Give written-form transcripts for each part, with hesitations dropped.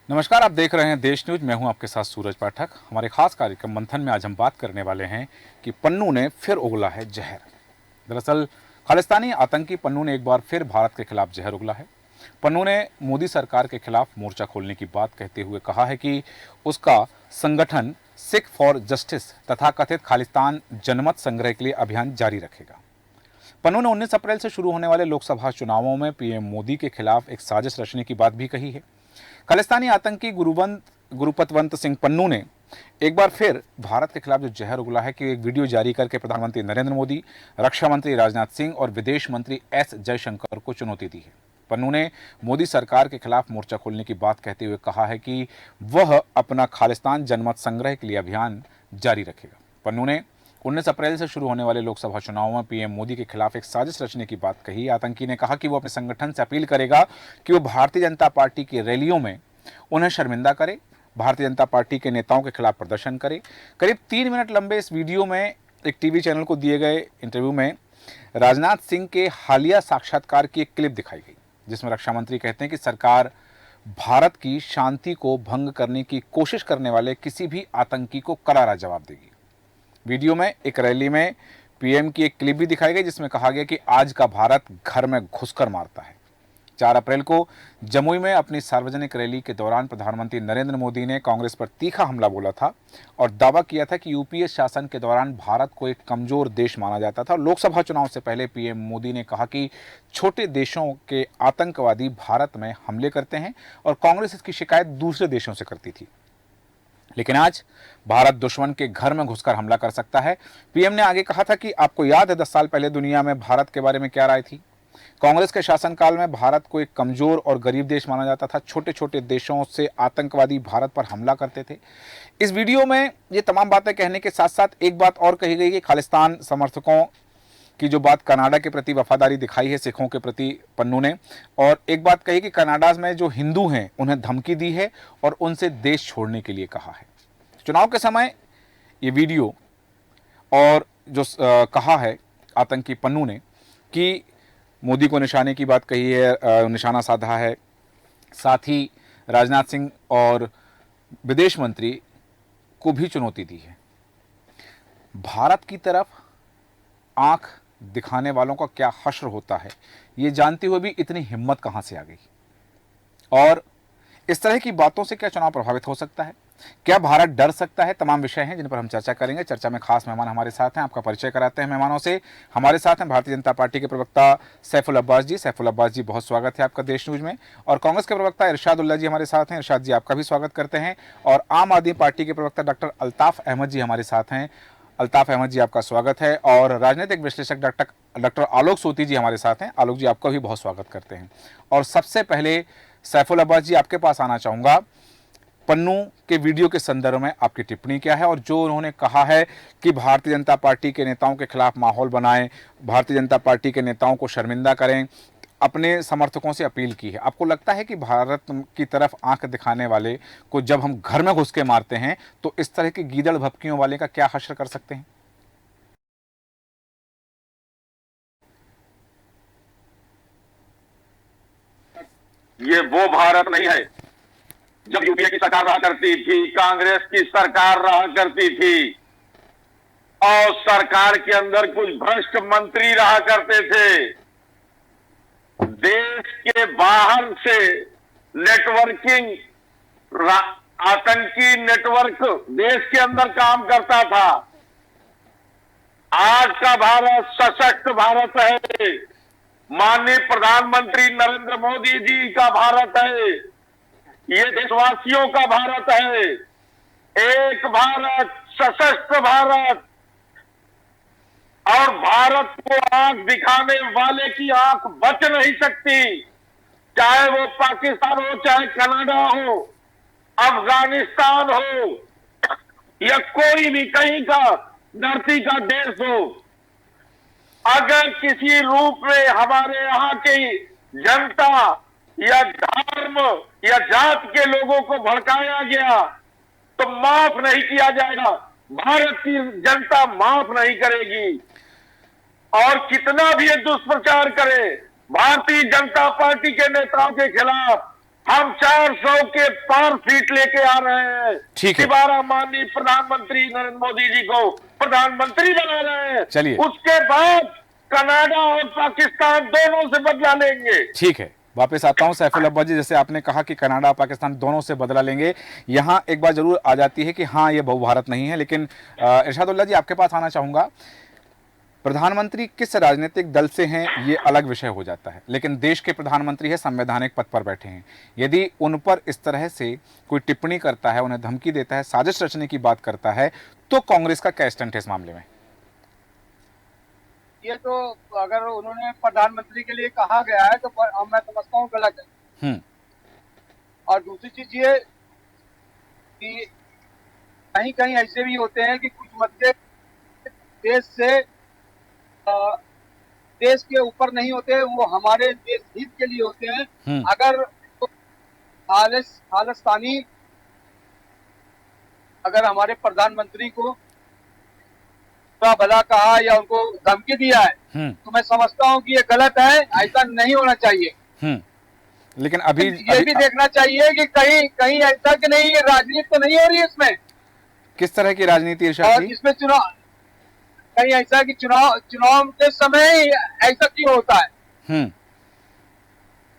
नमस्कार, आप देख रहे हैं देश न्यूज। मैं हूं आपके साथ सूरज पाठक। हमारे खास कार्यक्रम मंथन में आज हम बात करने वाले हैं कि पन्नू ने फिर उगला है जहर। दरअसल खालिस्तानी आतंकी पन्नू ने एक बार फिर भारत के खिलाफ जहर उगला है। पन्नू ने मोदी सरकार के खिलाफ मोर्चा खोलने की बात कहते हुए कहा है कि उसका संगठन सिख फॉर जस्टिस तथा कथित खालिस्तान जनमत संग्रह के लिए अभियान जारी रखेगा। पन्नू ने 19 अप्रैल से शुरू होने वाले लोकसभा चुनावों में पीएम मोदी के खिलाफ एक साजिश रचने की बात भी कही है। खालिस्तानी आतंकी गुरुपतवंत सिंह पन्नू ने एक बार फिर भारत के खिलाफ जो जहर उगला है कि एक वीडियो जारी करके प्रधानमंत्री नरेंद्र मोदी, रक्षा मंत्री राजनाथ सिंह और विदेश मंत्री एस जयशंकर को चुनौती दी है। पन्नू ने मोदी सरकार के खिलाफ मोर्चा खोलने की बात कहते हुए कहा है कि वह अपना खालिस्तान जनमत संग्रह के लिए अभियान जारी रखेगा। पन्नू ने 19 अप्रैल से शुरू होने वाले लोकसभा चुनावों में पीएम मोदी के खिलाफ एक साजिश रचने की बात कही। आतंकी ने कहा कि वो अपने संगठन से अपील करेगा कि वो भारतीय जनता पार्टी की रैलियों में उन्हें शर्मिंदा करे, भारतीय जनता पार्टी के नेताओं के खिलाफ प्रदर्शन करे। करीब 3 मिनट लंबे इस वीडियो में एक टीवी चैनल को दिए गए इंटरव्यू में राजनाथ सिंह के हालिया साक्षात्कार की एक क्लिप दिखाई गई, जिसमें रक्षा मंत्री कहते हैं कि सरकार भारत की शांति को भंग करने की कोशिश करने वाले किसी भी आतंकी को करारा जवाब देगी। वीडियो में एक रैली में पीएम की एक क्लिप भी दिखाई गई, जिसमें कहा गया कि आज का भारत घर में घुसकर मारता है। 4 अप्रैल को जमुई में अपनी सार्वजनिक रैली के दौरान प्रधानमंत्री नरेंद्र मोदी ने कांग्रेस पर तीखा हमला बोला था और दावा किया था कि यूपीए शासन के दौरान भारत को एक कमजोर देश माना जाता था। लोकसभा चुनाव से पहले पीएम मोदी ने कहा कि छोटे देशों के आतंकवादी भारत में हमले करते हैं और कांग्रेस इसकी शिकायत दूसरे देशों से करती थी। लेकिन आज भारत दुश्मन के घर में घुसकर हमला कर सकता है। पीएम ने आगे कहा था कि आपको याद है 10 साल पहले दुनिया में भारत के बारे में क्या राय थी। कांग्रेस के शासनकाल में भारत को एक कमजोर और गरीब देश माना जाता था। छोटे छोटे देशों से आतंकवादी भारत पर हमला करते थे। इस वीडियो में ये तमाम बातें कहने के साथ साथ एक बात और कही गई कि खालिस्तान समर्थकों की जो बात कनाडा के प्रति वफादारी दिखाई है सिखों के प्रति पन्नू ने, और एक बात कही कि कनाडा में जो हिंदू हैं उन्हें धमकी दी है और उनसे देश छोड़ने के लिए कहा है। चुनाव के समय ये वीडियो और जो कहा है आतंकी पन्नू ने कि मोदी को निशाने की बात कही है, निशाना साधा है, साथ ही राजनाथ सिंह और विदेश मंत्री को भी चुनौती दी है। भारत की तरफ आंख दिखाने वालों का क्या हश्र होता है, ये जानते हुए भी इतनी हिम्मत कहां से आ गई, और इस तरह की बातों से क्या चुनाव प्रभावित हो सकता है, क्या भारत डर सकता है। तमाम विषय हैं जिन पर हम चर्चा करेंगे। चर्चा में खास मेहमान हमारे साथ हैं, आपका परिचय कराते हैं मेहमानों से। हमारे साथ हैं भारतीय जनता पार्टी के प्रवक्ता सैफुल अब्बास जी। सैफुल अब्बास जी, बहुत स्वागत है आपका देश न्यूज में। और कांग्रेस के प्रवक्ता इरशाद उल्ला जी हमारे साथ हैं। इरशाद जी, आपका भी स्वागत करते हैं। और आम आदमी पार्टी के प्रवक्ता डॉक्टर अल्ताफ अहमद जी हमारे साथ हैं। अल्ताफ अहमद जी, आपका स्वागत है। और राजनीतिक विश्लेषक डॉक्टर आलोक सोती जी हमारे साथ हैं। आलोक जी, आपका भी बहुत स्वागत करते हैं। और सबसे पहले सैफुल अब्बास जी, आपके पास आना चाहूँगा। पन्नू के वीडियो के संदर्भ में आपकी टिप्पणी क्या है, और जो उन्होंने कहा है कि भारतीय जनता पार्टी के नेताओं के खिलाफ माहौल बनाएं, भारतीय जनता पार्टी के नेताओं को शर्मिंदा करें, अपने समर्थकों से अपील की है। आपको लगता है कि भारत की तरफ आंख दिखाने वाले को जब हम घर में घुस के मारते हैं तो इस तरह की गीदड़ भपकियों वाले का क्या हश्र कर सकते हैं? ये वो भारत नहीं है जब यूपीए की सरकार रहा करती थी, कांग्रेस की सरकार रहा करती थी और सरकार के अंदर कुछ भ्रष्ट मंत्री रहा करते थे। देश के बाहर से नेटवर्किंग, आतंकी नेटवर्क देश के अंदर काम करता था। आज का भारत सशक्त भारत है, माननीय प्रधानमंत्री नरेंद्र मोदी जी का भारत है, ये देशवासियों का भारत है। एक भारत, सशक्त भारत, और भारत को आंख दिखाने वाले की आंख बच नहीं सकती, चाहे वो पाकिस्तान हो, चाहे कनाडा हो, अफगानिस्तान हो, या कोई भी कहीं का धरती का देश हो। अगर किसी रूप में हमारे यहाँ की जनता या धर्म या जात के लोगों को भड़काया गया तो माफ नहीं किया जाएगा। भारत की जनता माफ नहीं करेगी। और कितना भी ये दुष्प्रचार करे भारतीय जनता पार्टी के नेताओं के खिलाफ, हम 400 के पार सीट लेके आ रहे हैं। ठीक है। दोबारा माननीय प्रधानमंत्री नरेंद्र मोदी जी को प्रधानमंत्री बना रहे हैं। चलिए। उसके बाद कनाडा और पाकिस्तान दोनों से बदला लेंगे। ठीक है, वापस आता हूं सैफुल अब्बास जी। जैसे आपने कहा कि कनाडा और पाकिस्तान दोनों से बदला लेंगे, यहां एक बात जरूर आ जाती है कि हाँ ये बहुभारत नहीं है, लेकिन इरशादुल्लाह जी आपके पास आना चाहूंगा। प्रधानमंत्री किस राजनीतिक दल से हैं ये अलग विषय हो जाता है, लेकिन देश के प्रधानमंत्री है, संवैधानिक पद पर बैठे हैं। यदि उन पर इस तरह से कोई टिप्पणी करता है, उन्हें धमकी देता है, साजिश रचने की बात करता है, तो कांग्रेस का क्या स्टैंड है इस मामले में? ये तो अगर उन्होंने प्रधानमंत्री के लिए कहा गया है तो मैं समझता हूँ गलत है। और दूसरी चीज ये कि कहीं कहीं ऐसे भी होते हैं कि कुछ मुद्दे देश से देश के ऊपर नहीं होते, वो हमारे देश हित के लिए होते हैं। अगर खालिस्तानी अगर हमारे प्रधानमंत्री को भला कहा या उनको धमकी दिया है तो मैं समझता हूँ कि ये गलत है, ऐसा नहीं होना चाहिए। लेकिन अभी ये भी देखना चाहिए कि कहीं कहीं ऐसा कि नहीं, ये राजनीति तो नहीं हो रही है इसमें। किस तरह की राजनीति इरशाद जी? इसमें चुनाव कहीं ऐसा कि चुनाव के समय ही ऐसा क्यों होता है?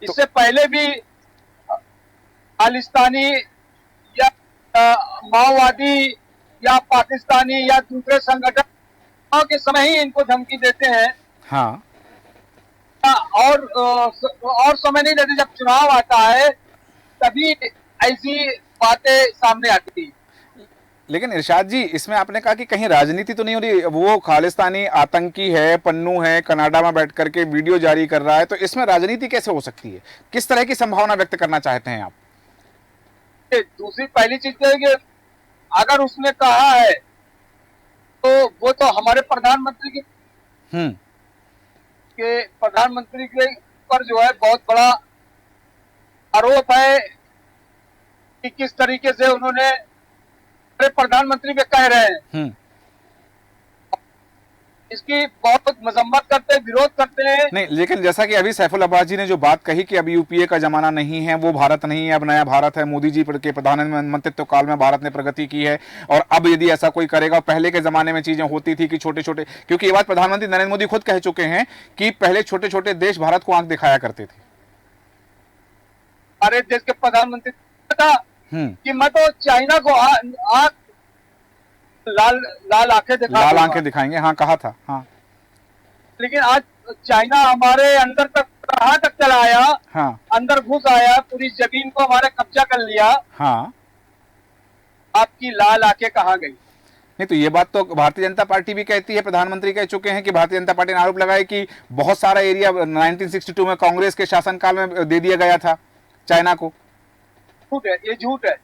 इससे पहले भी खालिस्तानी या माओवादी या पाकिस्तानी या दूसरे संगठन के समय ही इनको धमकी देते हैं। हाँ। और समय नहीं देते, जब चुनाव आता है तभी ऐसी बातें सामने आती है। लेकिन इरशाद जी, इसमें आपने कहा कि कहीं राजनीति तो नहीं हो रही, वो खालिस्तानी आतंकी है, पन्नू है, कनाडा में बैठ करके वीडियो जारी कर रहा है, तो इसमें राजनीति कैसे हो सकती है? किस तरह की संभावना व्यक्त करना चाहते हैं आप? दूसरी पहली चीज है कि अगर उसने कहा है तो वो तो हमारे प्रधानमंत्री के पर जो है बहुत बड़ा आरोप है कि किस तरीके से उन्होंने प्रधानमंत्री पे कह रहे हैं। इसकी बहुत मजम्मत करते हैं, विरोध करते हैं। नहीं, लेकिन जैसा कि अभी सैफुल अब्बास जी ने जो बात कही कि अब यूपीए का जमाना नहीं है, वो भारत नहीं है, अब नया भारत है, मोदी जी के प्रधानमंत्रित्व काल में भारत ने प्रगति की है, और अब यदि ऐसा कोई करेगा, पहले के जमाने में चीजें होती थी कि छोटे छोटे, क्योंकि ये बात प्रधानमंत्री नरेंद्र मोदी खुद कह चुके हैं कि पहले छोटे छोटे देश भारत को आंख दिखाया करते थे। हमारे देश के प्रधानमंत्री था कि मैं तो चाइना को लाल आंखें दिखाएंगे, हाँ कहा था। हाँ, लेकिन आज चाइना हमारे अंदर तक कहाँ तक चला आया। हाँ, अंदर घुस आया, पूरी जमीन को हमारे कब्जा कर लिया। हाँ, आपकी लाल आंखें कहाँ गई? नहीं, तो ये बात तो भारतीय जनता पार्टी भी कहती है, प्रधानमंत्री कह चुके हैं कि भारतीय जनता पार्टी ने आरोप लगाया कि बहुत सारा एरिया 1962 में कांग्रेस के शासनकाल में दे दिया गया था चाइना को। झूठ है, ये झूठ है।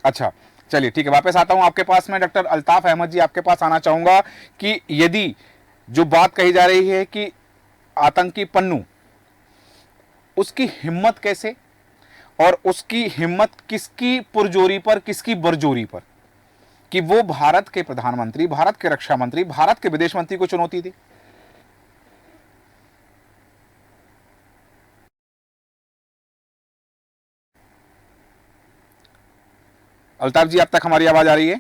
अच्छा, चलिए ठीक है, वापस आता हूं आपके पास में। डॉक्टर अल्ताफ अहमद जी, आपके पास आना चाहूंगा कि यदि जो बात कही जा रही है कि आतंकी पन्नू, उसकी हिम्मत कैसे, और उसकी हिम्मत किसकी पुरजोरी पर, किसकी बरजोरी पर, कि वो भारत के प्रधानमंत्री, भारत के रक्षा मंत्री, भारत के विदेश मंत्री को चुनौती दी? अल्ताफ जी, अब तक हमारी आवाज आ रही है?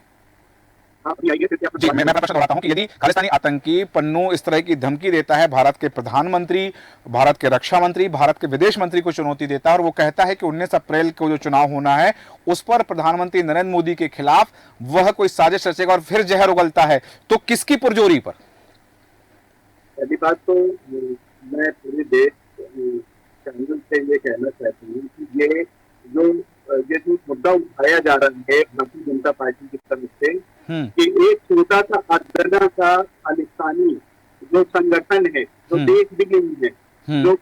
जी, मैं अपना प्रश्न दोहराता हूं कि यदि खालिस्तानी आतंकी पन्नू इस तरह की धमकी देता है, भारत के प्रधानमंत्री, भारत के रक्षा मंत्री, भारत के विदेश मंत्री को चुनौती देता है, और वो कहता है कि 19 अप्रैल को जो चुनाव होना है उस पर प्रधानमंत्री नरेंद्र मोदी के खिलाफ वह कोई साजिश रचेगा और फिर जहर उगलता है, तो किसकी पुरजोरी पर? पहली बात तो मैं पूरे देश चैनल से ये कहना चाहती हूँ कि ये जो मुद्दा उठाया जा रहा है भारतीय जनता पार्टी की तरफ से कि एक छोटा सा अदना सा खालिस्तानी जो संगठन है, जो देश भी नहीं है, जो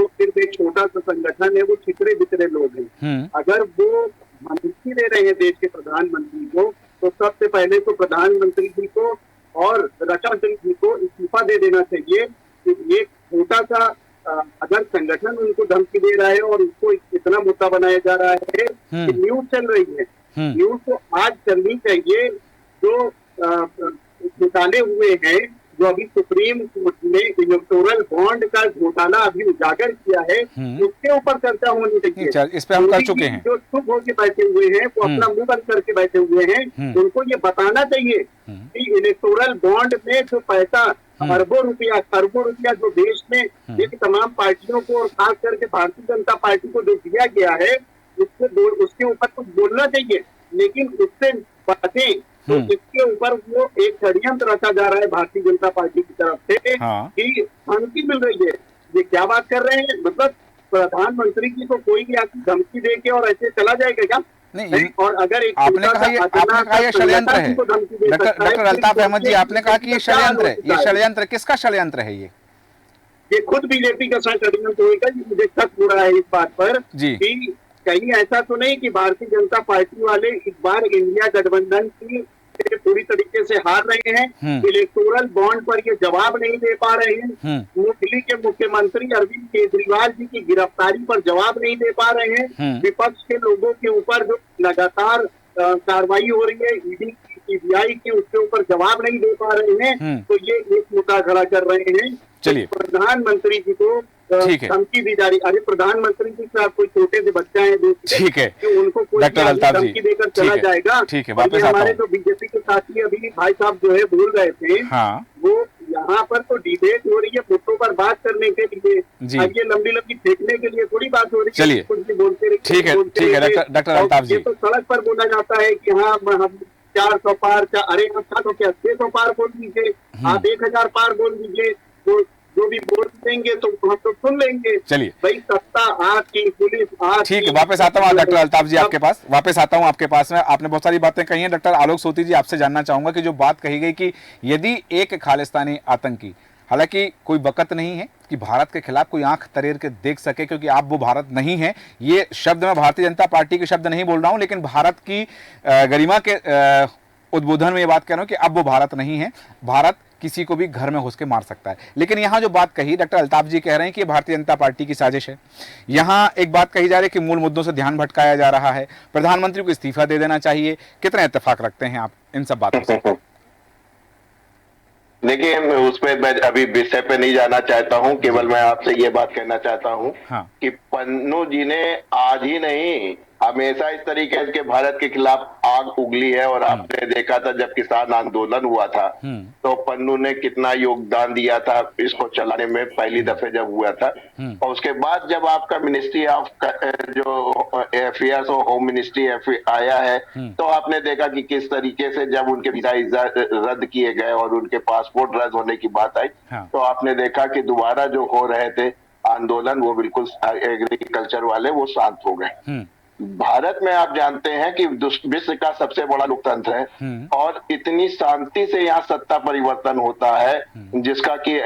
सिर्फ एक छोटा सा संगठन है, वो छितरे बितरे लोग हैं, अगर वो धमकी दे रहे हैं देश के प्रधानमंत्री को, तो सबसे पहले तो प्रधानमंत्री जी को और रक्षा मंत्री जी को इस्तीफा दे देना चाहिए। कि ये छोटा सा अगर संगठन उनको धमकी दे रहा है और उसको इतना मुद्दा बनाया जा रहा है कि न्यूज चल रही है, न्यूज तो आज चलनी चाहिए। जो घोटाले हुए हैं, जो अभी सुप्रीम कोर्ट ने इलेक्टोरल बॉन्ड का घोटाला अभी उजागर किया है, उसके ऊपर चर्चा होनी चाहिए। इस पे हम कर चुके हैं। जो चुप होकर बैठे हुए हैं, वो अपना मुंह बंद करके बैठे हुए हैं, उनको ये बताना चाहिए कि इलेक्टोरल बॉन्ड में जो पैसा अरबों रुपया खरबों रुपया जो देश में एक तमाम पार्टियों को और खास करके भारतीय जनता पार्टी को जो दिया गया है, उसके ऊपर कुछ बोलना चाहिए, लेकिन उससे बचे तो इसके ऊपर वो एक षड्यंत्र रचा जा रहा है भारतीय जनता पार्टी की तरफ से कि धमकी मिल रही है। ये क्या बात कर रहे हैं? मतलब प्रधानमंत्री की तो कोई भी आके धमकी दे के और ऐसे चला जाएगा क्या? नहीं, और अगर एक आपने कहा ये षड्यंत्र है। डॉक्टर अल्ताफ अहमद जी, आपने कहा कि ये षड्यंत्र है। ये षड्यंत्र किसका षड्यंत्र है? ये खुद बीजेपी का षड्यंत्र होगा। ये मुझे शक हो रहा है इस बात पर कि कहीं ऐसा तो नहीं कि भारतीय जनता पार्टी वाले इस बार इंडिया गठबंधन की पूरी तरीके से हार रहे हैं, इलेक्टोरल बॉन्ड पर ये जवाब नहीं दे पा रहे हैं, दिल्ली के मुख्यमंत्री अरविंद केजरीवाल जी की गिरफ्तारी पर जवाब नहीं दे पा रहे हैं, विपक्ष के लोगों के ऊपर जो लगातार कार्रवाई हो रही है ईडी सीबीआई की, उसके ऊपर जवाब नहीं दे पा रहे हैं, तो ये एक मुद्दा खड़ा कर रहे हैं। चलिए, प्रधानमंत्री जी को धमकी दी जा रही। अरे प्रधानमंत्री जी के साथ कोई छोटे से बच्चा है, ठीक है, कि उनको कोई धमकी देकर चला जाएगा। ठीक है, वापस हमारे जो बीजेपी के साथी अभी भाई साहब जो है बोल रहे थे, वो यहाँ पर तो डिबेट हो रही है मुद्दों पर बात करने के लिए, ये लंबी लंबी फेंकने के लिए थोड़ी बात हो रही है। चलिए, कुछ भी बोलते रहिए। ठीक है डॉक्टर अल्ताफ जी, तो सड़क पर बोला जाता है कि हाँ हम 400 पार, अरे अच्छा तो क्या 600 पार बोल दीजिए, आप 1000 पार बोल दीजिए, तो जो भी बोल देंगे तो हम तो सुन लेंगे। चलिए भाई, सत्ता आपकी, पुलिस आपकी। ठीक है, वापस आता हूँ डॉक्टर अल्ताफ जी आपके पास, वापस आता हूँ आपके पास में। आपने बहुत सारी बातें कही हैं। डॉक्टर आलोक सोती जी, आपसे जानना चाहूंगा कि जो बात कही गई कि यदि एक खालिस्तानी आतंकी, हालांकि कोई वक़्त नहीं है कि भारत के खिलाफ कोई आंख तरेर के देख सके, क्योंकि आप वो भारत नहीं है। ये शब्द मैं भारतीय जनता पार्टी के शब्द नहीं बोल रहा हूं, लेकिन भारत की गरिमा के उद्बोधन में ये बात कह रहा हूं कि अब वो भारत नहीं है। भारत किसी को भी घर में घुस के मार सकता है। लेकिन यहाँ जो बात कही डॉक्टर अल्ताफ जी कह रहे हैं कि ये भारतीय जनता पार्टी की साजिश है। यहाँ एक बात कही जा रही है कि मूल मुद्दों से ध्यान भटकाया जा रहा है, प्रधानमंत्री को इस्तीफा दे देना चाहिए। कितना इत्तेफाक रखते हैं आप इन सब बातों से? देखिए, उस पर मैं अभी विषय पे नहीं जाना चाहता हूं, केवल मैं आपसे ये बात कहना चाहता हूं कि पन्नू जी ने आज ही नहीं, हमेशा इस तरीके के भारत के खिलाफ आग उगली है। और आपने देखा था जब किसान आंदोलन हुआ था तो पन्नू ने कितना योगदान दिया था इसको चलाने में, पहली दफे जब हुआ था। और उसके बाद जब आपका मिनिस्ट्री ऑफ जो अफेयर्स और होम मिनिस्ट्री आया है, तो आपने देखा कि किस तरीके से जब उनके वीजा रद्द किए गए और उनके पासपोर्ट रद्द होने की बात आई, तो आपने देखा कि दोबारा जो हो रहे थे आंदोलन, वो बिल्कुल एग्रीकल्चर वाले वो शांत हो गए। भारत में आप जानते हैं कि विश्व का सबसे बड़ा लोकतंत्र है और इतनी शांति से यहाँ सत्ता परिवर्तन होता है जिसका कि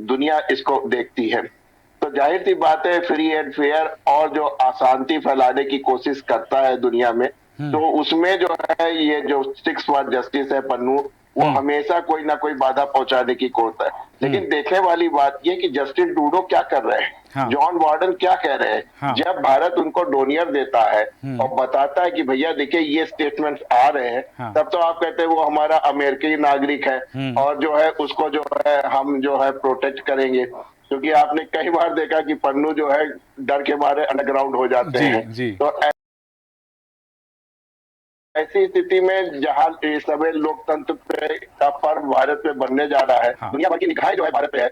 दुनिया इसको देखती है। तो जाहिर सी बात है, फ्री एंड फेयर और जो अशांति फैलाने की कोशिश करता है दुनिया में, तो उसमें जो है ये जो 6 फॉर जस्टिस है पन्नू, वो हमेशा कोई ना कोई बाधा पहुंचाने की कोशिश है। लेकिन देखने वाली बात ये कि जस्टिन ट्रूडो क्या कर रहे हैं, जॉन वार्डन क्या कह रहे हैं। जब भारत उनको डोनियर देता है और बताता है कि भैया देखिए ये स्टेटमेंट्स आ रहे हैं, तब तो आप कहते हैं वो हमारा अमेरिकी नागरिक है और जो है उसको जो है हम जो है प्रोटेक्ट करेंगे। क्योंकि आपने कई बार देखा कि पन्नू जो है डर के मारे अंडरग्राउंड हो जाते हैं। तो ऐसी स्थिति में जहां सभी लोकतंत्र पे का पर्व भारत में बनने जा रहा है, दुनिया भर की निगाहें जो है भारत पे है,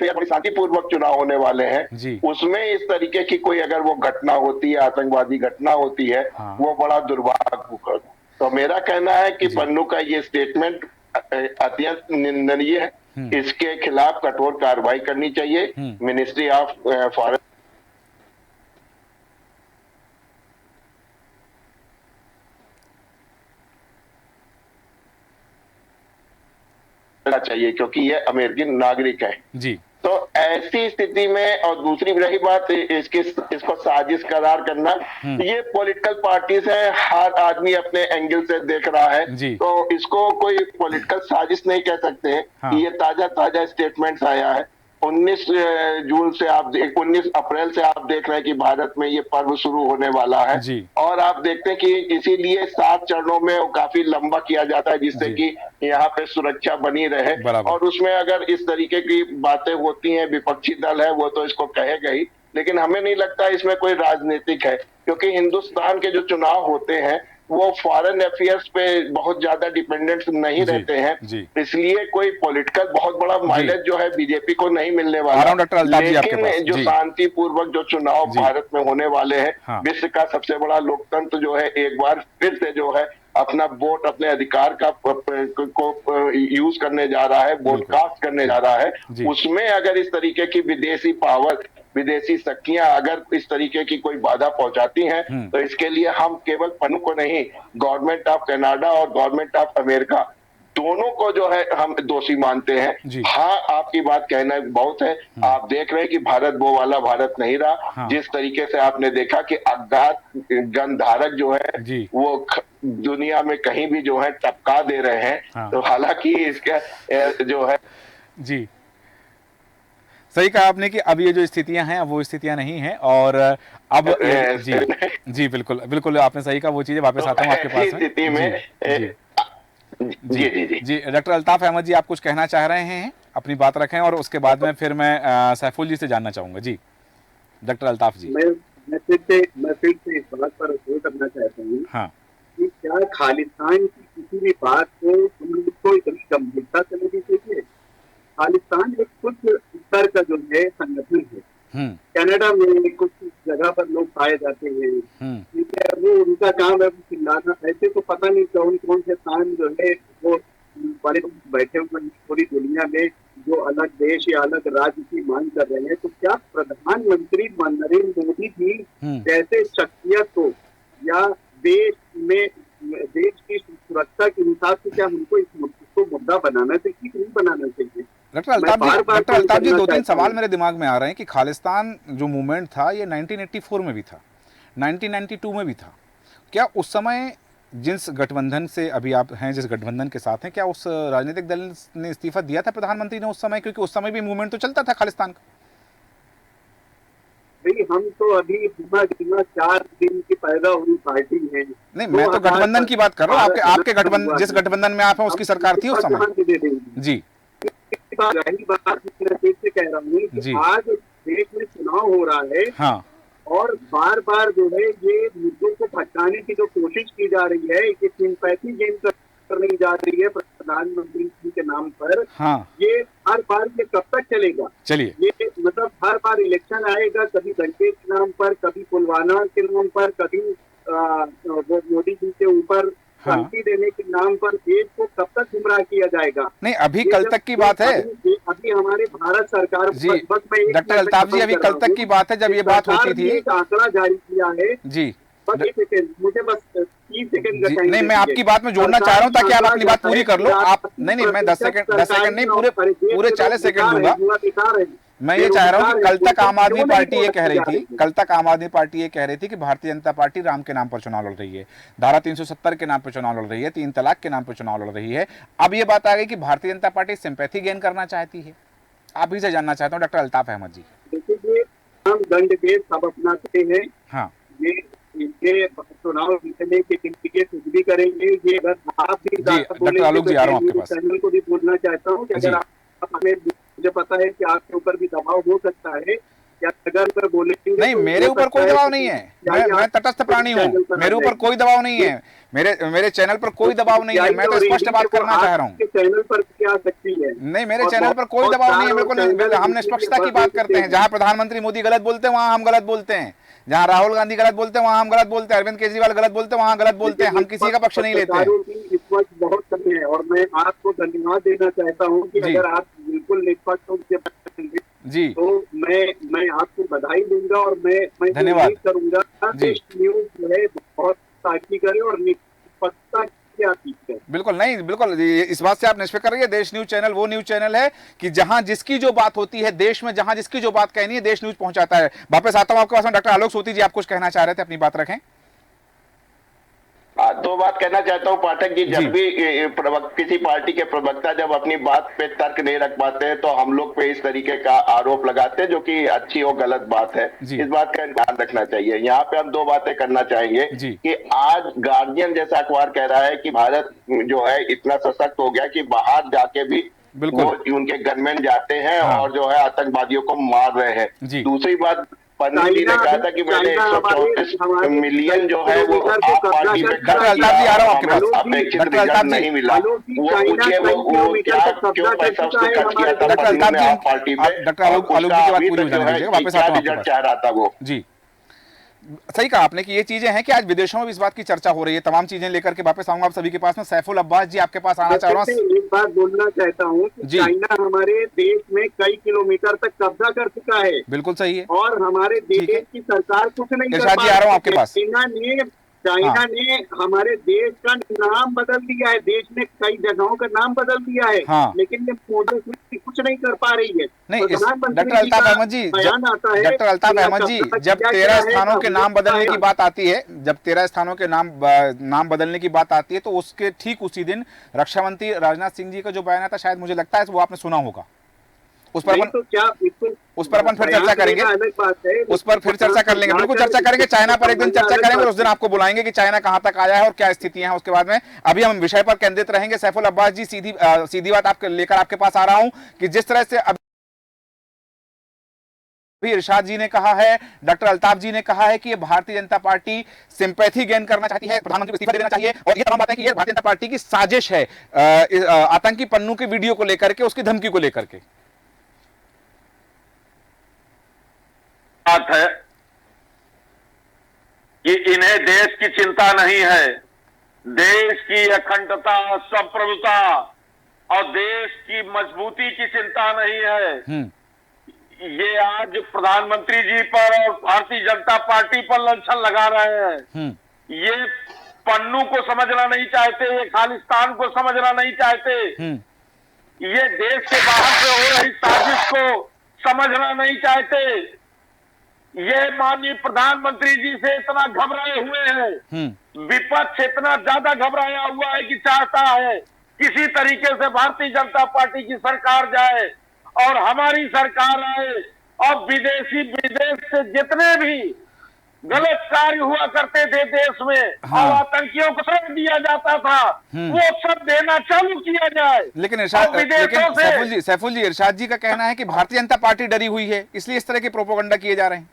बड़ी शांतिपूर्वक चुनाव होने वाले हैं, उसमें इस तरीके की कोई अगर वो घटना होती है, आतंकवादी घटना होती है, वो बड़ा दुर्भाग्य। तो मेरा कहना है कि पन्नू का ये स्टेटमेंट अत्यंत निंदनीय है, इसके खिलाफ कठोर कार्रवाई करनी चाहिए। मिनिस्ट्री ऑफ फॉरेन चाहिए क्योंकि ये अमेरिकी नागरिक है जी। तो ऐसी स्थिति में, और दूसरी रही बात इसको साजिश करार करना, ये पॉलिटिकल पार्टीज है, हर आदमी अपने एंगल से देख रहा है, तो इसको कोई पॉलिटिकल साजिश नहीं कह सकते हैं कि ये ताजा ताजा स्टेटमेंट्स आया है। 19 जून से 19 अप्रैल से आप देख रहे हैं कि भारत में ये पर्व शुरू होने वाला है जी। और आप देखते हैं कि इसीलिए 7 चरणों में वो काफी लंबा किया जाता है जिससे कि यहाँ पे सुरक्षा बनी रहे। और उसमें अगर इस तरीके की बातें होती हैं, विपक्षी दल है वो तो इसको कहेगा ही, लेकिन हमें नहीं लगता इसमें कोई राजनीतिक है, क्योंकि हिंदुस्तान के जो चुनाव होते हैं वो फॉरेन अफेयर्स पे बहुत ज्यादा डिपेंडेंट नहीं रहते हैं, इसलिए कोई पॉलिटिकल बहुत बड़ा माइलेज जो है बीजेपी को नहीं मिलने वाला। लेकिन जो शांतिपूर्वक जो चुनाव भारत में होने वाले हैं, विश्व का सबसे बड़ा लोकतंत्र जो है एक बार फिर से जो है अपना वोट, अपने अधिकार का को यूज करने जा रहा है, वोट कास्ट करने जा रहा है। उसमें अगर इस तरीके की विदेशी पावर, विदेशी शक्तियां अगर इस तरीके की कोई बाधा पहुंचाती हैं तो इसके लिए हम केवल पन्नू को नहीं, गवर्नमेंट ऑफ कनाडा और गवर्नमेंट ऑफ अमेरिका दोनों को जो है हम दोषी मानते हैं। हाँ, आपकी बात कहना बहुत है। आप देख रहे हैं कि भारत वो वाला भारत नहीं रहा। जिस तरीके से आपने देखा कि अज्ञात गंधारक जो है वो दुनिया में कहीं भी जो है टपका दे रहे हैं। तो हालांकि इसका जो है जी सही कहा आपने कि अब ये जो स्थितियां हैं अब वो स्थितियां नहीं हैं और अब जी बिल्कुल बिल्कुल आपने सही कहा। वो चीजें वापस आता हूँ आपके पास में। स्थिति में जी डॉक्टर अल्ताफ अहमद जी, आप कुछ कहना चाह रहे हैं? अपनी बात रखें और उसके बाद में फिर मैं सैफुल जी से जानना चाहूंगा। जी डॉक्टर अल्ताफ जी। मैं फिर से इस बात पर जोर करना चाहता हूँ कि क्या खालिस्तान की किसी भी बात को हम लोग को इतनी गंभीरता से लेनी चाहिए? खालिस्तान एक कुछ स्तर का जो है संगठन है। कनाडा में कुछ जगह पर लोग पाए जाते हैं, ठीक है, वो उनका काम है चिल्लाना। ऐसे तो पता नहीं कौन कौन से स्थान जो है वो बड़े बैठे हुए पूरी दुनिया में जो अलग देश या अलग राज्य की मांग कर रहे हैं। तो क्या प्रधानमंत्री नरेंद्र मोदी जी जैसे शख्सियत को या देश में देश की सुरक्षा के हिसाब से क्या हमको इस मुद्दे को मुद्दा बनाना चाहिए कि नहीं बनाना चाहिए? डॉक्टर अल्ताफ जी 2-3 सवाल मेरे दिमाग में आ रहे हैं कि खालिस्तान जो मूवमेंट था ये 1984 में भी था, 1992 में भी था। क्या उस समय जिस गठबंधन से अभी आप हैं, जिस गठबंधन के साथ हैं, क्या उस राजनीतिक दल ने इस्तीफा दिया था प्रधानमंत्री ने उस समय? क्योंकि उस समय भी मूवमेंट तो चलता था खालिस्तान का। नहीं, हम तो अभी 4 दिन की पैदा हुई पार्टी है। नहीं, मैं तो गठबंधन की बात कर रहा हूँ। आपके गठबंधन, जिस गठबंधन में आप हैं उसकी सरकार थी उस समय। जी रही बात मैं फिर से कह रहा हूँ कि आज देश में चुनाव हो रहा है। हाँ। और बार बार जो है ये मुद्दों को भटकाने की जो कोशिश की जा रही है, ये सिंपैथी गेन करने जा रही है प्रधानमंत्री जी के नाम पर। हाँ। ये हर बार ये कब तक चलेगा? चलिए, ये मतलब हर बार इलेक्शन आएगा, कभी दंगे के नाम पर, कभी पुलवामा के नाम पर, कभी वो मोदी जी के ऊपर शांति देने के नाम पर देश को कब तक गुमराह किया जाएगा? नहीं, अभी कल तक की बात है। अभी हमारे भारत सरकार जी डॉक्टर अल्ताफ जी, अभी कल तक की बात है जब ये बात होती थी। एक आंकड़ा जारी किया है जी, बस 1 सेकंड, मुझे बस 30 सेकंड का टाइम। नहीं, मैं आपकी बात में जोड़ना चाह रहा हूँ ताकि आप अपनी बात पूरी कर लो। आप नहीं, मैं 10 सेकंड नहीं, पूरे 40 सेकंड दूंगा। मैं ये चाह रहा हूँ कि कल तक आम आदमी पार्टी ये कह रही थी कि भारतीय जनता पार्टी राम के नाम पर चुनाव लड़ रही है, धारा 370 के नाम पर चुनाव लड़ रही है, 3 तलाक के नाम पर चुनाव लड़ रही है। अब ये बात आ गई कि Bharatiya Janata party sympathy gain करना चाहती है। आप ही से जानना चाहता हूँ डॉक्टर अल्ताफ अहमद जी। देखिए, हम दंड भेद सब अपनाते हैं। हाँ, ये चुनाव जीतने के लिए कुछ भी करेंगे। ये अगर आप भी डॉक्टर आलोक जी आ रहा हूँ आपके पास। चैनल को भी बोलना चाहता हूँ कि अगर आप हमें, मुझे पता है कि आपके ऊपर भी दबाव हो सकता है, या अगर मैं बोलेंगे नहीं, मेरे ऊपर कोई दबाव नहीं है। मैं तटस्थ प्राणी हूँ, मेरे ऊपर कोई दबाव नहीं है। मेरे चैनल पर कोई दबाव नहीं है। मैं तो स्पष्ट बात करना चाह रहा हूँ। चैनल पर क्या सकती है? नहीं, मेरे चैनल पर कोई दबाव नहीं है। मेरे को हम निष्पक्षता की बात करते हैं। जहाँ प्रधानमंत्री मोदी गलत बोलते हैं वहाँ हम गलत बोलते हैं, जहाँ राहुल गांधी गलत बोलते हैं वहाँ हम गलत बोलते हैं, अरविंद केजरीवाल गलत बोलते हैं वहाँ गलत बोलते हैं। हम किसी का पक्ष नहीं लेते हैं। इस वक्त बहुत कमी है और मैं आपको धन्यवाद देना चाहता हूँ कि अगर आप बिल्कुल निष्पक्ष रूप से जी, तो मैं आपको बधाई दूंगा और मैं धन्यवाद करूंगा न्यूज जो है बहुत ताकि करे और निष्पक्षता की आती है। बिल्कुल नहीं, बिल्कुल इस बात से आप निष्पक्ष रहिए। देश न्यूज चैनल वो न्यूज चैनल है कि जहां जिसकी जो बात होती है देश में, जहां जिसकी जो बात कहनी है देश न्यूज पहुंचाता है। वापस आता हूं आपके पास में। डॉक्टर आलोक सोती जी, आप कुछ कहना चाह रहे थे, अपनी बात रखें। दो बात कहना चाहता हूँ पाठक जी। जब भी किसी पार्टी के प्रवक्ता जब अपनी बात पे तर्क नहीं रख पाते हैं तो हम लोग पे इस तरीके का आरोप लगाते हैं, जो कि अच्छी और गलत बात है। इस बात का ध्यान रखना चाहिए। यहाँ पे हम दो बातें करना चाहेंगे कि आज गार्डियन जैसा अखबार कह रहा है कि भारत जो है इतना सशक्त हो गया कि बाहर जाके भी वो उनके गनमैन जाते हैं और जो है आतंकवादियों को मार रहे हैं। दूसरी बात, पन्नू जी ने कहा था कि मैंने 134 मिलियन जो है वो आप पार्टी में अपेक्षित रिजल्ट नहीं मिला। वो पूछिए वो क्या क्यों पैसा उसने खर्च किया था पन्नू ने आप पार्टी में, क्या रिजल्ट चाह रहा था वो। जी सही कहा आपने कि ये चीजें हैं कि आज विदेशों में भी इस बात की चर्चा हो रही है। तमाम चीजें लेकर के वापस आऊंगा आप सभी के पास में। सैफुल अब्बास जी आपके पास आना चाह रहा हूँ। एक बात बोलना चाहता हूँ कि चाइना हमारे देश में कई किलोमीटर तक कब्जा कर चुका है। बिल्कुल सही है। और हमारे देश की सरकार कुछ नहीं कर पा रही है। आपके पास चाइना ने हमारे देश का नाम बदल दिया है। देश ने कई जगहों का नाम बदल दिया है, लेकिन ये मोदी कुछ नहीं कर पा रही है। नहीं, डॉक्टर अल्ताफ अहमद जी, डॉक्टर अल्ताफ अहमद जी, जब 13 स्थानों के नाम बदलने की बात आती है, जब 13 स्थानों के नाम बदलने की बात आती है, तो उसके ठीक उसी दिन रक्षा मंत्री राजनाथ सिंह जी का जो बयान आता, शायद मुझे लगता है वो आपने सुना होगा। उस पर अपन फिर चर्चा करेंगे, उस पर फिर चर्चा कर लेंगे। बिल्कुल चर्चा करेंगे। चाइना पर एक दिन चर्चा करेंगे और उस दिन आपको बुलाएंगे कि चाइना कहां तक आया है और क्या स्थितियां हैं उसके बाद में। अभी हम विषय पर केंद्रित रहेंगे। सैफुल अब्बास जी, सीधी बात आपके लेकर आपके पास आ रहा हूं कि जिस तरह से अभी इरशाद जी ने कहा है, डॉक्टर अल्ताफ जी ने कहा है कि ये Bharatiya Janata party sympathy gain करना चाहती है, प्रधानमंत्री को इस्तीफा देना चाहिए, और ये तमाम बातें कि ये भारतीय जनता पार्टी की साजिश है आतंकी पन्नू के वीडियो को लेकर के, उसकी धमकी को लेकर के। बात है कि इन्हें देश की चिंता नहीं है। देश की अखंडता, संप्रभुता और देश की मजबूती की चिंता नहीं है। ये आज प्रधानमंत्री जी पर और भारतीय जनता पार्टी पर लंछन लगा रहे हैं। ये पन्नू को समझना नहीं चाहते, ये खालिस्तान को समझना नहीं चाहते, ये देश के बाहर से हो रही साजिश को समझना नहीं चाहते। ये माननीय प्रधानमंत्री जी से इतना घबराए हुए हैं, विपक्ष इतना ज्यादा घबराया हुआ है कि चाहता है किसी तरीके से भारतीय जनता पार्टी की सरकार जाए और हमारी सरकार आए, और विदेश से जितने भी गलत कार्य हुआ करते थे देश में और आतंकियों को सब दिया जाता था, वो सब देना चालू किया जाए। लेकिन सैफुल जी, इरशाद जी का कहना है कि भारतीय जनता पार्टी डरी हुई है, इसलिए इस तरह के प्रोपोगंडा किए जा रहे हैं।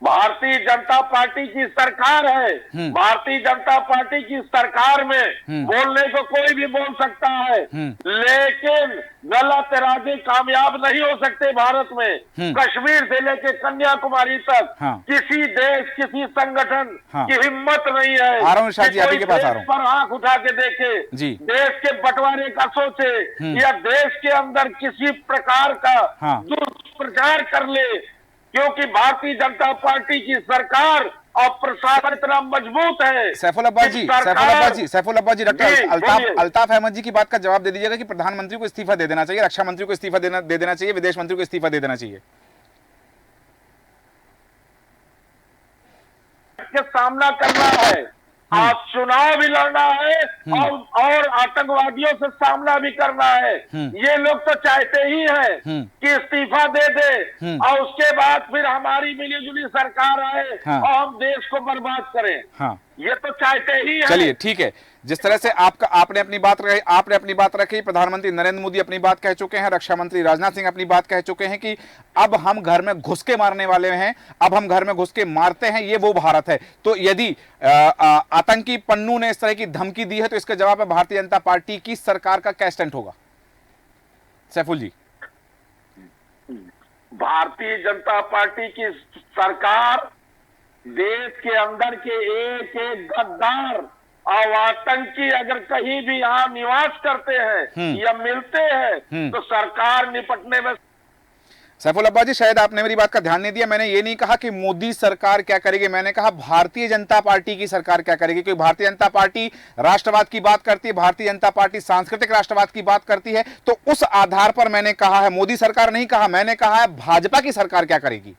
भारतीय जनता पार्टी की सरकार है, भारतीय जनता पार्टी की सरकार में बोलने को कोई भी बोल सकता है, लेकिन गलत इरादे कामयाब नहीं हो सकते भारत में। कश्मीर से लेके कन्याकुमारी तक किसी देश, किसी संगठन की हिम्मत नहीं है कि कोई देश पर आंख उठा के देखे, देश के बंटवारे का सोचे या देश के अंदर किसी प्रकार का दुष्प्रचार कर ले, क्योंकि भारतीय जनता पार्टी की सरकार और प्रशासन इतना मजबूत है। सैफुल अब्बास जी, डॉक्टर अल्ताफ अहमद जी की बात का जवाब दे दीजिएगा कि प्रधानमंत्री को इस्तीफा दे देना चाहिए, रक्षा मंत्री को इस्तीफा दे देना चाहिए, विदेश मंत्री को इस्तीफा दे देना चाहिए। के सामना करना है, आप चुनाव भी लड़ना है और आतंकवादियों से सामना भी करना है। ये लोग तो चाहते ही हैं कि इस्तीफा दे दे और उसके बाद फिर हमारी मिलीजुली सरकार आए और हम देश को बर्बाद करें। ये तो चाहते ही हैं। चलिए ठीक है, जिस तरह से आपने अपनी बात रखी, प्रधानमंत्री नरेंद्र मोदी अपनी बात कह चुके हैं, रक्षा मंत्री राजनाथ सिंह अपनी बात कह चुके हैं कि अब हम घर में घुस के मारने वाले हैं, अब हम घर में घुस के मारते हैं, ये वो भारत है। तो यदि आतंकी पन्नू ने इस तरह की धमकी दी है तो इसके जवाब में भारतीय जनता पार्टी की सरकार का क्या स्टैंड होगा? सैफुल जी। भारतीय जनता पार्टी की सरकार देश के अंदर के एक एक गद्दार और आतंकी अगर कहीं भी यहाँ निवास करते हैं या मिलते हैं तो सरकार निपटने में। सैफुल अब्बास जी, शायद आपने मेरी बात का ध्यान नहीं दिया। मैंने ये नहीं कहा कि मोदी सरकार क्या करेगी, मैंने कहा भारतीय जनता पार्टी की सरकार क्या करेगी, क्योंकि भारतीय जनता पार्टी राष्ट्रवाद की बात करती है, भारतीय जनता पार्टी सांस्कृतिक राष्ट्रवाद की बात करती है। तो उस आधार पर मैंने कहा है, मोदी सरकार नहीं कहा, मैंने कहा है भाजपा की सरकार क्या करेगी।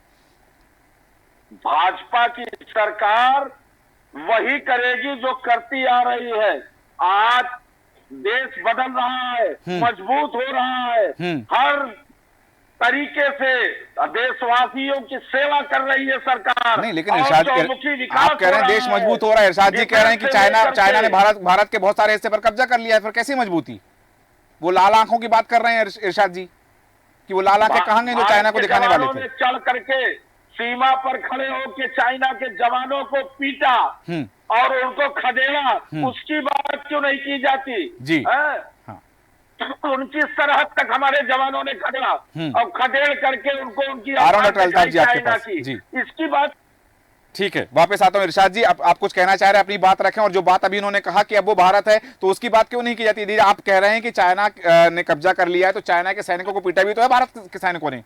भाजपा की सरकार वही करेगी जो करती आ रही है। आज देश बदल रहा है, मजबूत हो रहा है, हर तरीके से देशवासियों की सेवा कर रही है सरकार। नहीं, लेकिन इरशाद आप कह रहे हैं देश मजबूत हो रहा है, इरशाद जी कह रहे हैं कि चाइना ने भारत के बहुत सारे हिस्से पर कब्जा कर लिया है, फिर कैसी मजबूती? वो लाल आंखों की बात कर रहे हैं इरशाद जी कि वो लाल आंखें कहां गई जो चाइना को दिखाने वाले थे? चढ़ करके सीमा पर खड़े होकर चाइना के जवानों को पीटा और उनको खदेड़ा, उसकी बात क्यों नहीं की जाती जी? उनकी सरहद तक हमारे जवानों ने खदेड़ा और खदेड़ करके उनको उनकी चाइना की इसकी बात। ठीक है, वापस आता हूं इरशाद जी, आप कुछ कहना चाह रहे हैं, अपनी बात रखें। और जो बात अभी इन्होंने कहा कि अब वो भारत है तो उसकी बात क्यों नहीं की जाती? दीदी आप कह रहे हैं कि चाइना ने कब्जा कर लिया है, तो चाइना के सैनिकों को पीटा भी तो है भारत के सैनिकों ने।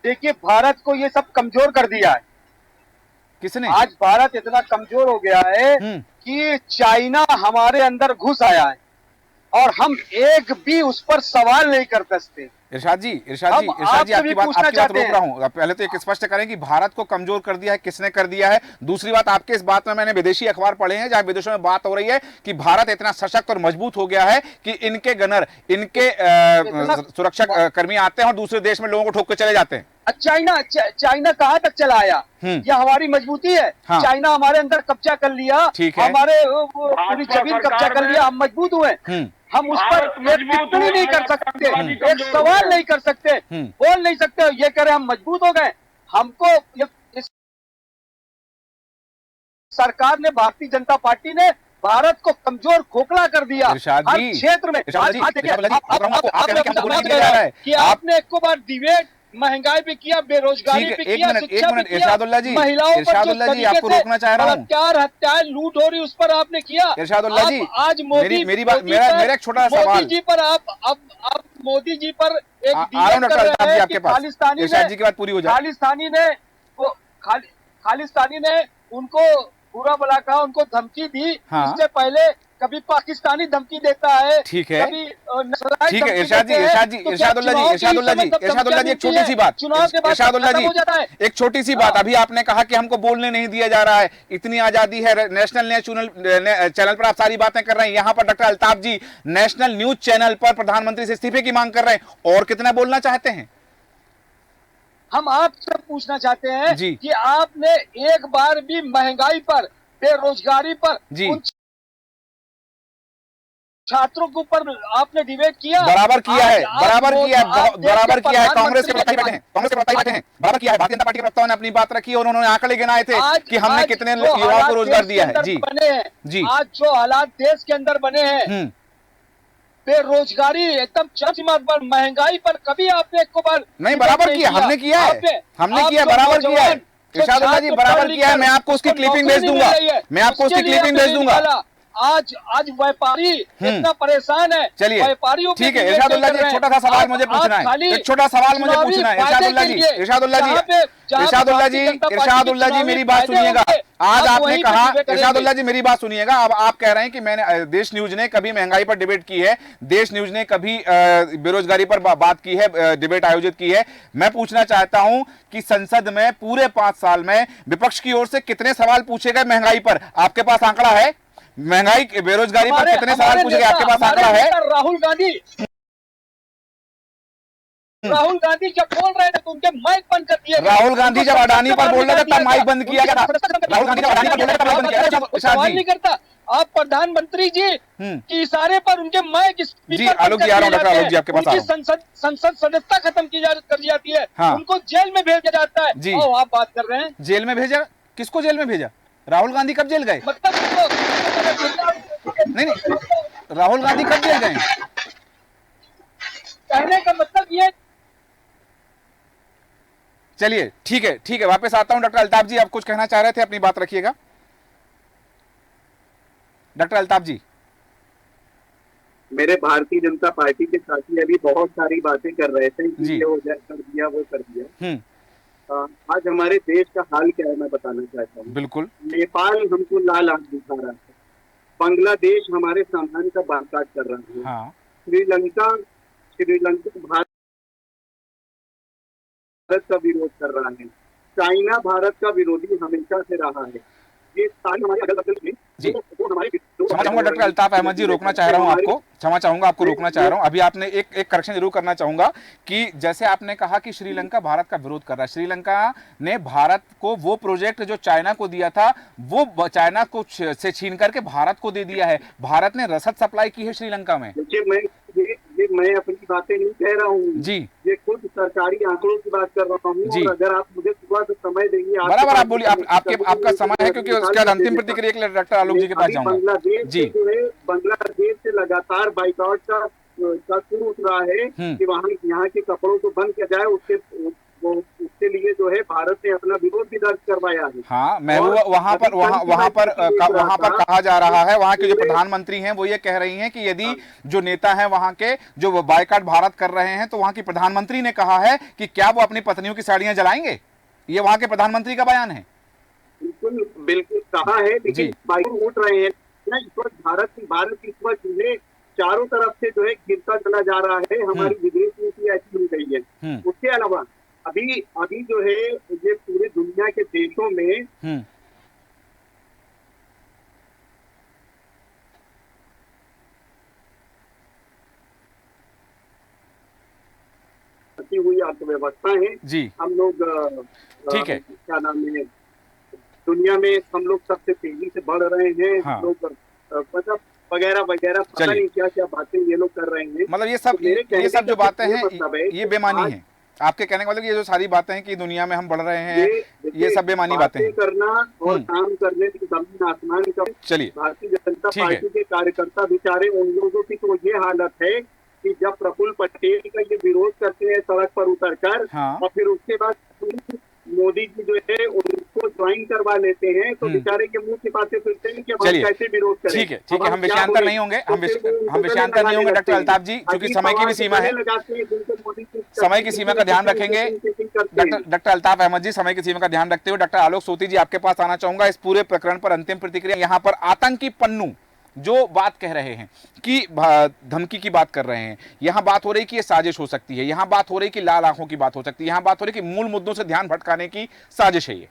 देखिए, भारत को ये सब कमजोर कर दिया है। किसने? आज भारत इतना कमजोर हो गया है कि चाइना हमारे अंदर घुस आया है और हम एक भी उस पर सवाल नहीं कर सकते। इरशाद जी आपकी बात रोक रहा हूं। पहले तो एक स्पष्ट करें कि भारत को कमजोर कर दिया है, किसने कर दिया है? दूसरी बात, आपके इस बात में मैंने विदेशी अखबार पढ़े हैं जहां विदेशों में बात हो रही है कि भारत इतना सशक्त और मजबूत हो गया है कि इनके गनर, इनके सुरक्षा कर्मी आते हैं और दूसरे देश में लोगों को ठोक के चले जाते हैं। चाइना कहां तक चला आया? यह हमारी मजबूती है। चाइना हमारे अंदर कब्जा कर लिया, हमारे पूरी जमीन कब्जा कर लिया, हम मजबूत हुए। हम उस पर टिप्पणी नहीं कर सकते, एक सवाल नहीं कर सकते, बोल नहीं सकते, ये करें हम मजबूत हो गए। हमको इस सरकार ने, भारतीय जनता पार्टी ने भारत को कमजोर खोखला कर दिया हर क्षेत्र में। कि आपने एक बार डिबेट महंगाई पे किया, बेरोजगारी पे किया, शिक्षा पे किया, महिलाओं पर जी आपको रोकना चाह रहा हूं, बलात्कार, हत्याएं, लूट हो रही उस पर आपने किया। इरशादुल्लाह जी, आज मोदी मेरा एक छोटा सवाल, मोदी जी पर आप मोदी जी पर एक खालिस्तानी जी की बात पूरी हो जाए। खालिस्तानी ने उनको बुरा भला कहा, उनको धमकी दी। इससे पहले कभी पाकिस्तानी धमकी देता है, ठीक है, कभी ठीक है। इरशादुल्लाह जी एक छोटी सी बात, इरशादुल्लाह जी एक छोटी सी बात, अभी आपने कहा कि हमको बोलने नहीं दिया जा रहा है, इतनी आजादी है, नेशनल चैनल पर आप सारी बातें कर रहे हैं, यहाँ पर डॉक्टर अल्ताफ जी नेशनल न्यूज चैनल पर प्रधानमंत्री से इस्तीफे की मांग कर रहे हैं, और कितना बोलना चाहते हैं? हम आपसे पूछना चाहते हैं कि आपने एक बार भी महंगाई पर, बेरोजगारी पर, उन छात्रों के ऊपर आपने डिबेट किया? बराबर किया है, बराबर किया है। कांग्रेस के प्रवक्ता बैठे हैं, बराबर किया है। भारतीय जनता पार्टी के प्रवक्ताओं ने अपनी बात रखी और उन्होंने आंकड़े गिनाए थे कि हमने कितने युवाओं को रोजगार दिया है। जी, आज जो हालात देश के अंदर बने हैं, बेरोजगारी एकदम चरम पर, महंगाई पर, कभी आपने एक बार नहीं? बराबर किया, हमने किया है, बराबर किया है। इरशादुल्लाह जी बराबर किया है, मैं आपको उसकी क्लिपिंग भेज दूंगा, आज व्यापारी इतना परेशान है। चलिए, ठीक है। इरशादुल्लाह जी एक छोटा सा सवाल मुझे पूछना है, इरशादुल्लाह जी मेरी बात सुनिएगा। आज आपने कहा, इरशादुल्लाह जी मेरी बात सुनिएगा, अब आप कह रहे हैं कि मैंने, देश न्यूज ने कभी महंगाई पर डिबेट की है, देश न्यूज ने कभी बेरोजगारी पर बात की है, डिबेट आयोजित की है। मैं पूछना चाहता हूं कि संसद में पूरे 5 साल में विपक्ष की ओर से कितने सवाल पूछे गए महंगाई पर? आपके पास आंकड़ा है? महंगाई, बेरोजगारी पर कितने सवाल पूछे गए? आपके पास आंकड़ा है? राहुल गांधी जब बोल रहे थे तो उनके माइक बंद कर दिए। राहुल गांधी जब अडानी पर बोल रहे थे तब माइक बंद किया गया था। राहुल गांधी जब अडानी पर बोल रहे थे तब माइक बंद किया गया। सवाल नहीं करता, आप प्रधानमंत्री जी की इशारे पर उनके माइक जी, आलोक जी आ रहा हूं, डॉक्टर आलोक जी आपके पास आ रहा हूं। संसद सदस्यता खत्म की कर जाती है, उनको जेल में भेजा जाता है जी। आप बात कर रहे हैं जेल में भेजा? किसको जेल में भेजा? राहुल गांधी कब जेल गए? नहीं, राहुल गांधी कब जेल गए? कहने का मतलब ये। चलिए, ठीक है, वापस आता हूं। डॉक्टर अल्ताफ जी आप कुछ कहना चाह रहे थे, अपनी बात रखिएगा। डॉक्टर अल्ताफ जी, मेरे भारतीय जनता पार्टी के साथी अभी बहुत सारी बातें कर रहे थे, ये हो जाए, कर दिया, वो कर दिया। आज हमारे देश का हाल क्या है मैं बताना चाहता हूँ। बिल्कुल। नेपाल हमको लाल आंख दिखा रहा है, बांग्लादेश हमारे सामान का बायकॉट कर रहा है, श्रीलंका भारत का विरोध कर रहा है, चाइना भारत का विरोधी हमेशा से रहा है, ये सारी हमारी अगल बगल में जी वो हमारे क्षमा चाहूंगा डॉक्टर अल्ताफ अहमद जी, रोकना चाह रहा हूं आपको, क्षमा चाहूंगा आपको रोकना चाह रहा हूं। अभी आपने एक करेक्शन जरूर करना चाहूंगा कि जैसे आपने कहा कि श्रीलंका भारत का विरोध कर रहा है, श्रीलंका ने भारत को वो प्रोजेक्ट जो चाइना को दिया था वो चाइना को से छीन करके भारत को दे दिया है। भारत ने रसद सप्लाई की है श्रीलंका में। देखिए, मैं अपनी बातें नहीं कह रहा हूँ जी, ये खुद सरकारी आंकड़ों की बात कर रहा हूँ। और अगर आप मुझे सुबह से समय देंगे बराबर आप बोलिए, आपका समय है, क्योंकि उसके बाद अंतिम प्रतिक्रिया के लिए डॉक्टर आलोक जी के पास जाऊंगा। बांग्लादेश जी जो है, बांग्लादेश से लगातार बाइकआउट का शुरू उठ रहा है कि वहाँ यहाँ के कपड़ों को बंद किया जाए। उसके लिए जो है भारत ने अपना विरोध भी दर्ज करवाया है। हाँ, महबूबा वहाँ पर कहा जा रहा है, वहाँ के जो प्रधानमंत्री हैं वो ये कह रही हैं कि यदि जो नेता हैं वहाँ के जो बायकॉट भारत कर रहे हैं, तो वहाँ की प्रधानमंत्री ने कहा है कि क्या वो अपनी पत्नियों की साड़ियां जलाएंगे। ये वहाँ के प्रधानमंत्री का बयान है। बिल्कुल बिल्कुल कहा है, लेकिन बाइक उठ रहे हैं ना इस वक्त। भारत इस वक्त जो है चारों तरफ से जो है गिरता चला जा रहा है। हमारी विदेश नीति ऐसी हो गई है। उसके अलावा अभी जो है ये पूरे दुनिया के देशों में हुई अर्थव्यवस्था है जी। हम लोग ठीक है, क्या नाम है, दुनिया में हम लोग सबसे तेजी से बढ़ रहे हैं। हाँ। हम लोग मतलब वगैरह वगैरह पता नहीं क्या क्या बातें ये लोग कर रहे हैं। मतलब ये सब जो बातें हैं ये बेमानी है। आपके कहने का मतलब ये जो सारी बातें हैं कि दुनिया में हम बढ़ रहे हैं, ये सब बेमानी बातें हैं। करना और काम करने की जमीन आसमान का। चलिए, भारतीय जनता पार्टी के कार्यकर्ता बेचारे, उन लोगों की तो ये हालत है कि जब प्रफुल्ल पटेल का ये विरोध करते हैं सड़क पर उतरकर, और फिर उसके बाद मोदी जी जो है उनको ज्वाइन करवा लेते हैं, तो बेचारे के मुंह छिपाते फिरते हैं कि हम कैसे विरोध करें। ठीक है, हम विषयांतर नहीं होंगे, हम विषयांतर नहीं होंगे डॉक्टर अल्ताफ जी, क्योंकि समय की भी सीमा है। समय की सीमा का ध्यान रखेंगे डॉक्टर अल्ताफ अहमद जी, समय की सीमा का ध्यान रखते हुए डॉक्टर आलोक सोती जी आपके पास आना चाहूंगा इस पूरे प्रकरण पर अंतिम प्रतिक्रिया। यहाँ पर आतंकी पन्नू जो बात कह रहे हैं कि धमकी की बात कर रहे हैं, यहां बात हो रही कि ये साजिश हो सकती है, यहां बात हो रही कि लाल आंखों की बात हो सकती है, यहां बात हो रही कि मूल मुद्दों से ध्यान भटकाने की साजिश है ये।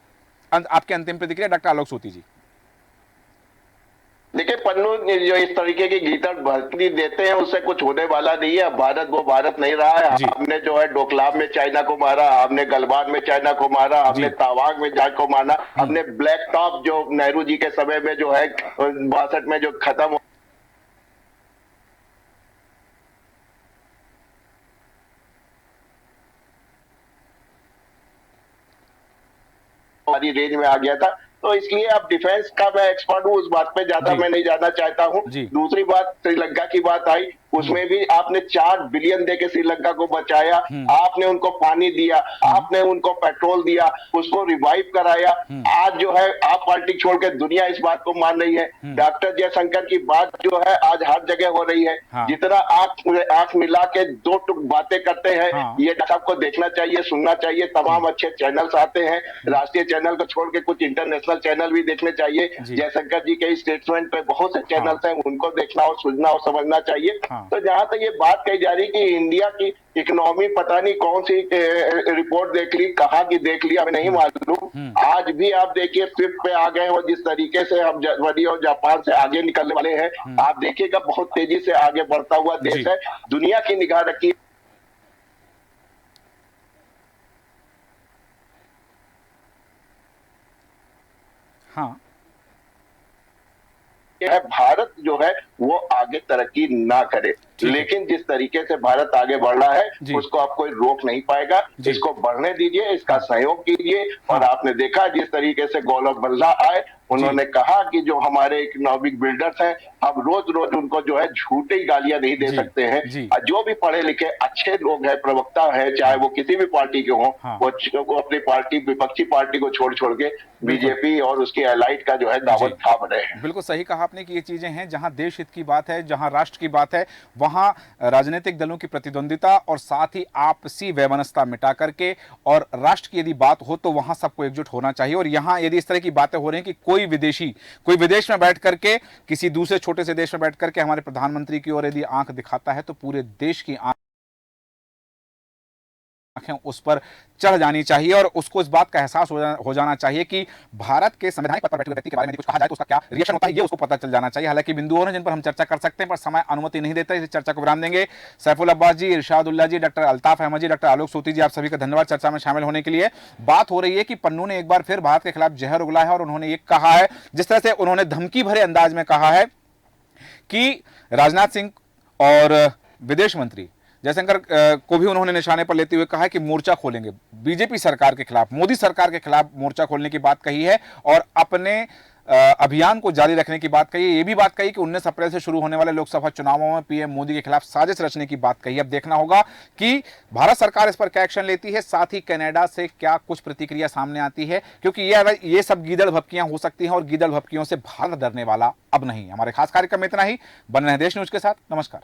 आपके अंतिम प्रतिक्रिया डॉक्टर आलोक सोती जी। देखिए, पन्नू जो इस तरीके की गीता भर्ती देते हैं उससे कुछ होने वाला नहीं है। भारत वो भारत नहीं रहा है। हमने जो है डोकलाम में चाइना को मारा, हमने गलवान में चाइना को मारा, हमने तवांग में जाट को मारा, हमने ब्लैक टॉप जो नेहरू जी के समय में जो है 62 में जो खत्म हमारी रेंज में आ गया था। तो इसलिए अब डिफेंस का मैं एक्सपर्ट हूँ, उस बात पे ज्यादा मैं नहीं जाना चाहता हूँ। दूसरी बात, श्रीलंका की बात आई, उसमें भी आपने 4 बिलियन देके श्रीलंका को बचाया। आपने उनको पानी दिया, आपने उनको पेट्रोल दिया, उसको रिवाइव कराया। आज जो है आप पार्टी छोड़ के दुनिया इस बात को मान रही है। डॉक्टर जयशंकर की बात जो है आज हर जगह हो रही है। जितना आंख मिला के दो टुक बातें करते हैं, ये सबको देखना चाहिए, सुनना चाहिए। तमाम अच्छे चैनल्स आते हैं, राष्ट्रीय चैनल को छोड़ के कुछ इंटरनेशनल चैनल भी देखने चाहिए। जयशंकर जी के स्टेटमेंट पे बहुत से चैनल्स हैं, उनको देखना और सुनना और समझना चाहिए। तो जहां तक ये बात कही जा रही कि इंडिया की इकोनॉमी पता नहीं कौन सी रिपोर्ट देख ली, कहाँ की देख ली, हमें नहीं मालूम। आज भी आप देखिए 5th पे आ गए और जिस तरीके से हम जर्मनी और जापान से आगे निकलने वाले हैं, आप देखिएगा बहुत तेजी से आगे बढ़ता हुआ देश है। दुनिया की निगाह रखिए। हाँ, भारत जो है वो आगे तरक्की ना करे, लेकिन जिस तरीके से भारत आगे बढ़ रहा है उसको आप कोई रोक नहीं पाएगा। इसको बढ़ने दीजिए, इसका सहयोग कीजिए। और आपने देखा जिस तरीके से गौरव बल्ला आए, उन्होंने कहा कि जो हमारे इकोनॉमिक बिल्डर्स हैं, हम रोज रोज उनको जो है झूठी गालियां नहीं दे सकते हैं। जो भी पढ़े लिखे अच्छे लोग हैं, प्रवक्ता है, चाहे वो किसी भी पार्टी के हों, वो अपनी पार्टी, विपक्षी पार्टी को छोड़ के बीजेपी और उसकी एलाइड का जो है दावत थाम रहे हैं। बिल्कुल सही कहा आपने कि ये चीजें हैं, जहां देश हित की बात है, जहां राष्ट्र की बात है, वहां राजनीतिक दलों की प्रतिद्वंदिता और साथ ही आपसी वैमनस्यता मिटा करके और राष्ट्र की यदि बात हो तो वहां सबको एकजुट होना चाहिए। और यहां यदि इस तरह की बातें हो रही हैं कि कोई विदेश में बैठ करके, किसी दूसरे छोटे से देश में बैठ करके हमारे प्रधानमंत्री की ओर यदि आंख दिखाता है, तो पूरे देश की आंख आंखें उस पर चढ़ जानी चाहिए और उसको इस बात का एहसास हो जाना चाहिए कि भारत के संवैधानिक पद पर बैठे व्यक्ति के बारे में कुछ कहा जाए तो उसका क्या रिएक्शन होता है, ये उसको पता चल जाना चाहिए। हालांकि बिंदु हैं जिन पर हम चर्चा कर सकते हैं, पर समय अनुमति नहीं देता, इस चर्चा को विराम देंगे। सैफुल अब्बास जी, इरशाद उल्लाह जी, डॉक्टर अल्ताफ अहमद जी, डॉक्टर आलोक सूती जी, आप सभी का धन्यवाद चर्चा में शामिल होने के लिए। बात हो रही है कि पन्नू ने एक बार फिर भारत के खिलाफ जहर उगला है और उन्होंने ये कहा है, जिस तरह से उन्होंने धमकी भरे अंदाज में कहा है कि राजनाथ सिंह और विदेश मंत्री जयशंकर को भी उन्होंने निशाने पर लेते हुए कहा है कि मोर्चा खोलेंगे, बीजेपी सरकार के खिलाफ, मोदी सरकार के खिलाफ मोर्चा खोलने की बात कही है और अपने अभियान को जारी रखने की बात कही है। ये भी बात कही कि 19 अप्रैल से शुरू होने वाले लोकसभा चुनावों में पीएम मोदी के खिलाफ साजिश रचने की बात कही है। अब देखना होगा कि भारत सरकार इस पर क्या एक्शन लेती है, साथ ही कनाडा से क्या कुछ प्रतिक्रिया सामने आती है, क्योंकि ये सब गीदड़ भपकियां हो सकती हैं और गीदड़ भपकियों से भारत डरने वाला अब नहीं। हमारे खास कार्यक्रम में इतना ही। बने रहें देश न्यूज के साथ। नमस्कार।